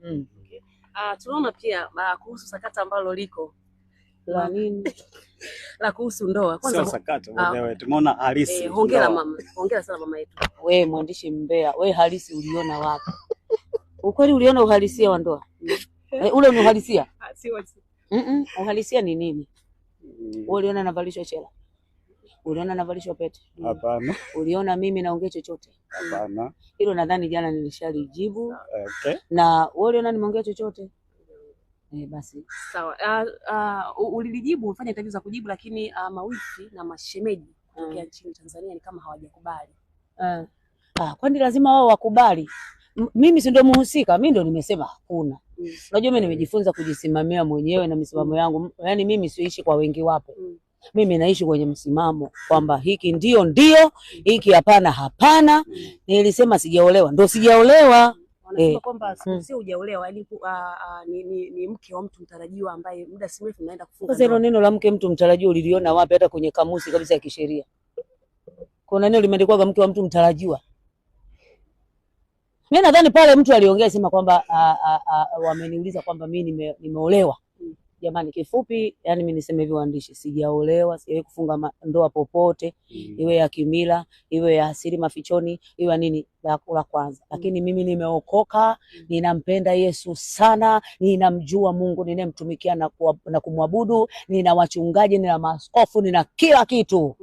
Okay. Tunaona pia kuhusu sakata ambalo liko la nini la kuhusu ndoa. Kwanza sio sakata mwenyewe tumeona halisi. Hongera mama. Hongera sana mama yetu. Wewe mwandishi mbea, wewe halisi uliona wapi? Ukweli uliona uhalisia wa ndoa? Ule ni uhalisia? Uhalisia ni nini? Wewe uliona navalishwa chela? Uliona navalishwa pete? Hapana. Uliona mimi naongea chochote? Hapana. Hilo nadhani jana nilishalijibu. Okay. Na wewe uliona nimeongea chochote? Basi. Sawa. Ulilijibu, ufanya interview za kujibu, lakini mawifi na mashemeji kutokea nchini Tanzania ni kama hawajakubali. Kwani lazima wao wakubali? Mimi si ndio muhusika, mimi ndio nimesema hakuna. Unajua mimi nimejifunza kujisimamia mwenyewe na misimamo yangu. Yaani mimi siishi kwa wengi wapo. Mimi naishi kwenye msimamo kwamba hiki ndio, hiki hapana. Nilisema sijaolewa, ndio sijaolewa. Wanasema kwamba sio hujaolewa, yaani ni mke wa mtu mtarajiwa ambaye muda si mrefu naenda kufunga. Sasa hilo neno la mke mtu mtarajiwa uliliona wapi? Hata kwenye kamusi kabisa ya kisheria kuna neno limeandikwa mke wa mtu mtarajiwa? Mimi nadhani pale mtu aliongea sema kwamba wameniuliza kwamba mimi nimeolewa. Jamani, kifupi yani mimi niseme hivi, waandishi, sijaolewa, sijawahi kufunga ndoa popote, iwe ya kimila, iwe ya asili mafichoni, iwe nini, la kwanza. Lakini mimi nimeokoka, ninampenda Yesu sana, ninamjua Mungu ninayemtumikia na kumwabudu, nina wachungaji, nina maaskofu, nina kila kitu.